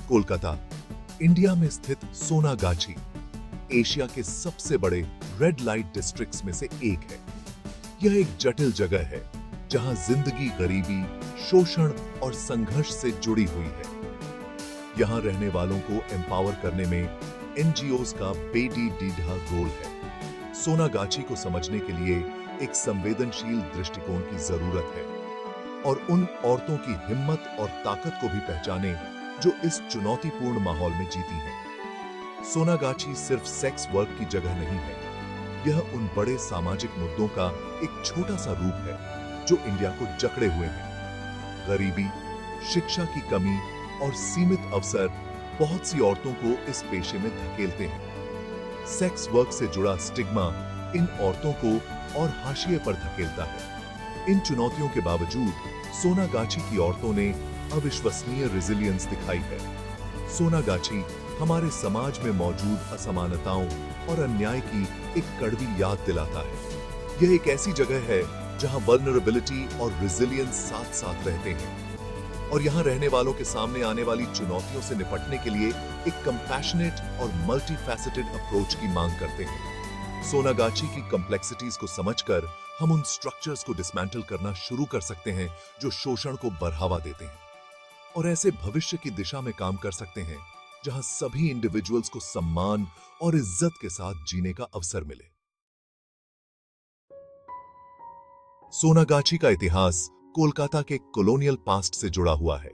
Kolkata, India में स्थित Sonagachi Asia के सबसे बड़े रेड लाइट डिस्ट्रिक्ट्स में से एक है। यह एक जटिल जगह है जहां जिंदगी गरीबी, शोषण और संघर्ष से जुड़ी हुई है। यहां रहने वालों को एम्पावर करने में एनजीओज का बेटी-डीढ़ा रोल है। सोनागाछी को समझने के लिए एक संवेदनशील दृष्टिकोण की जरूरत है और उन औरतों की हिम्मत और ताकत को भी पहचाने जो इस चुनौतीपूर्ण माहौल में जीती हैं। सोनागाछी सिर्फ सेक्स वर्क की जगह नहीं है, यह उन बड़े सामाजिक मुद्दों का एक छोटा सा रूप है जो इंडिया को जकड़े हुए हैं। गरीबी, शिक्षा की कमी और सीमित अवसर बहुत सी औरतों को इस पेशे में धकेलते हैं। सेक्स वर्क से जुड़ा स्टिग्मा इन औरतों को और हाशिए पर धकेलता है। इन चुनौतियों के बावजूद सोनागाछी की औरतों ने अविश्वसनीय रेजिलियंस दिखाई है। सोनागाछी हमारे समाज में मौजूद असमानताओं और अन्याय की एक कड़वी याद दिलाता है। यह एक ऐसी जगह है जहां वल्नरेबिलिटी और रेजिलियंस साथ साथ रहते हैं और यहां रहने वालों के सामने आने वाली चुनौतियों से निपटने के लिए एक कंपैशनेट और मल्टीफैसेटेड अप्रोच की मांग करते हैं। सोनागाछी की कॉम्प्लेक्सिटीज को समझकर हम उन स्ट्रक्चर्स को डिसमेंटल करना शुरू कर सकते हैं जो शोषण को बढ़ावा देते हैं और ऐसे भविष्य की दिशा में काम कर सकते हैं जहां सभी इंडिविजुअल्स को सम्मान और इज्जत के साथ जीने का अवसर मिले। सोनागाछी का इतिहास कोलकाता के कॉलोनियल पास्ट से जुड़ा हुआ है।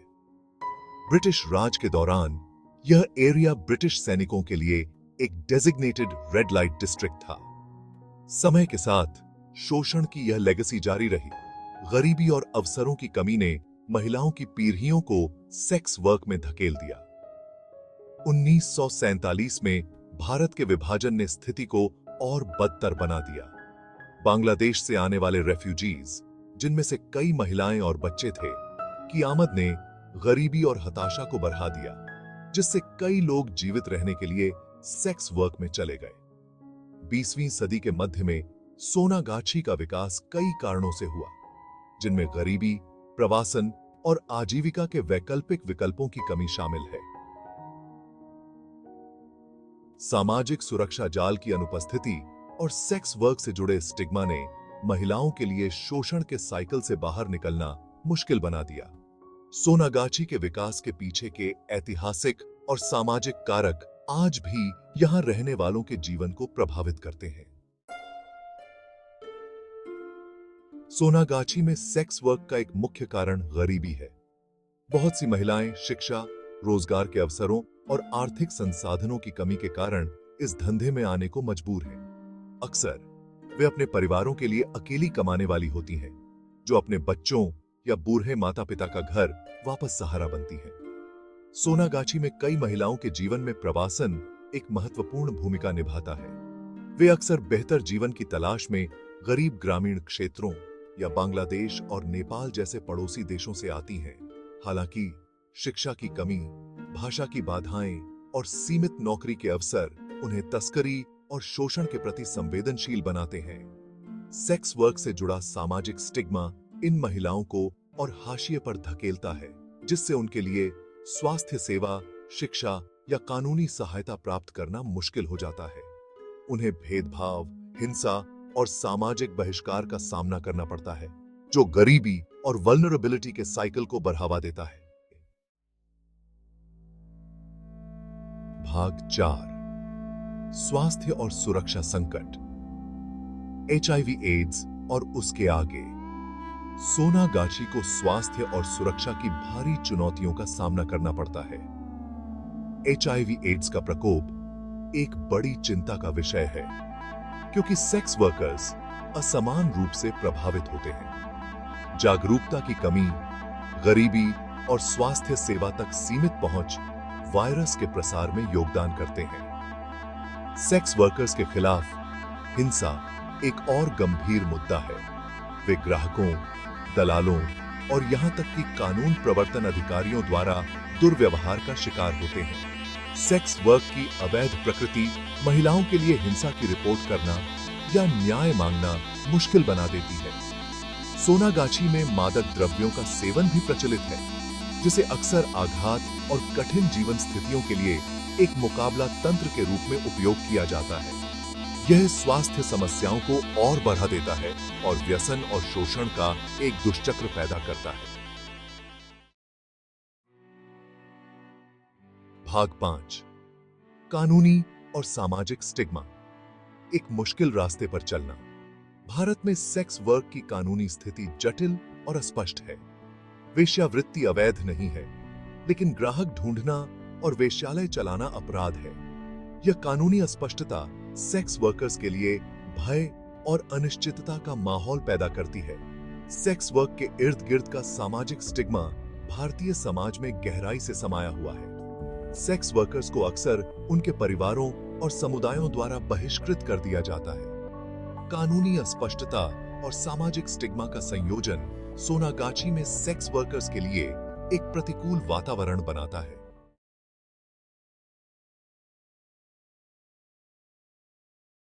ब्रिटिश राज के दौरान यह एरिया ब्रिटिश सैनिकों के लिए एक डेजिग्नेटेड रेड लाइट डिस्ट्रिक्ट था। समय के साथ शोषण की यह लेगेसी जारी रही। गरीबी और अवसरों की कमी ने महिलाओं की पीढ़ियों को सेक्स वर्क में धकेल दिया। 1947 में भारत के विभाजन ने स्थिति को और बदतर बना दिया। बांग्लादेश से आने वाले रेफ्यूजीज, जिनमें से कई महिलाएं और बच्चे थे, की आमद ने गरीबी और हताशा को बढ़ा दिया, जिससे कई लोग जीवित रहने के लिए सेक्स वर्क में चले गए। 20वीं सदी के मध्य में सोनागाछी का विकास कई कारणों से हुआ, जिनमें गरीबी, प्रवासन और आजीविका के वैकल्पिक विकल्पों की कमी शामिल है। सामाजिक सुरक्षा जाल की अनुपस्थिति और सेक्स वर्क से जुड़े स्टिग्मा ने महिलाओं के लिए शोषण के साइकिल से बाहर निकलना मुश्किल बना दिया। सोनागाछी के विकास के पीछे के ऐतिहासिक और सामाजिक कारक आज भी यहां रहने वालों के जीवन को प्रभावित करते हैं। सोनागाछी में सेक्स वर्क का एक मुख्य कारण गरीबी है। बहुत सी महिलाएं शिक्षा, रोजगार के अवसरों और आर्थिक संसाधनों की कमी के कारण इस धंधे में आने को मजबूर हैं। अक्सर वे अपने परिवारों के लिए अकेली कमाने वाली होती हैं, जो अपने बच्चों या बूढ़े माता पिता का घर वापस सहारा बनती हैं। सोनागाछी में कई महिलाओं के जीवन में प्रवासन एक महत्वपूर्ण भूमिका निभाता है। वे अक्सर बेहतर जीवन की तलाश में गरीब ग्रामीण क्षेत्रों या बांग्लादेश और नेपाल जैसे पड़ोसी देशों से आती हैं। हालांकि शिक्षा की कमी, भाषा की बाधाएं और सीमित नौकरी के अवसर उन्हें तस्करी और शोषण के प्रति संवेदनशील बनाते हैं। सेक्स वर्क से जुड़ा सामाजिक स्टिग्मा इन महिलाओं को और हाशिए पर धकेलता है, जिससे उनके लिए स्वास्थ्य सेवा, शिक्षा या कानूनी सहायता प्राप्त करना मुश्किल हो जाता है। उन्हें भेदभाव, हिंसा और सामाजिक बहिष्कार का सामना करना पड़ता है, जो गरीबी और वल्नरेबिलिटी के साइकिल को बढ़ावा देता है। भाग 4, स्वास्थ्य और सुरक्षा संकट। HIV एड्स और उसके आगे। सोनागाछी को स्वास्थ्य और सुरक्षा की भारी चुनौतियों का सामना करना पड़ता है। HIV एड्स का प्रकोप एक बड़ी चिंता का विषय है, क्योंकि सेक्स वर्कर्स असमान रूप से प्रभावित होते हैं। जागरूकता की कमी, गरीबी और स्वास्थ्य सेवा तक सीमित पहुंच वायरस के प्रसार में योगदान करते हैं। सेक्स वर्कर्स के खिलाफ हिंसा एक और गंभीर मुद्दा है। वे ग्राहकों, दलालों और यहां तक कि कानून प्रवर्तन अधिकारियों द्वारा दुर्व्यवहार का शिकार होते हैं। सेक्स वर्क की अवैध प्रकृति महिलाओं के लिए हिंसा की रिपोर्ट करना या न्याय मांगना मुश्किल बना देती है। सोनागाछी में मादक द्रव्यों का सेवन भी प्रचलित है, जिसे अक्सर आघात और कठिन जीवन स्थितियों के लिए एक मुकाबला तंत्र के रूप में उपयोग किया जाता है। यह स्वास्थ्य समस्याओं को और बढ़ा देता है और व्यसन और शोषण का एक दुष्चक्र पैदा करता है। भाग 5, कानूनी और सामाजिक स्टिग्मा। एक मुश्किल रास्ते पर चलना। भारत में सेक्स वर्क की कानूनी स्थिति जटिल और अस्पष्ट है। वेश्यावृत्ति अवैध नहीं है, लेकिन ग्राहक ढूंढना और वेश्यालय चलाना अपराध है। यह कानूनी अस्पष्टता सेक्स वर्कर्स के लिए भय और अनिश्चितता का माहौल पैदा करती है। सेक्स वर्क के इर्द गिर्द का सामाजिक स्टिग्मा भारतीय समाज में गहराई से समाया हुआ है। सेक्स वर्कर्स को अक्सर उनके परिवारों और समुदायों द्वारा बहिष्कृत कर दिया जाता है। कानूनी अस्पष्टता और सामाजिक स्टिग्मा का संयोजन सोनागाछी में सेक्स वर्कर्स के लिए एक प्रतिकूल वातावरण बनाता है।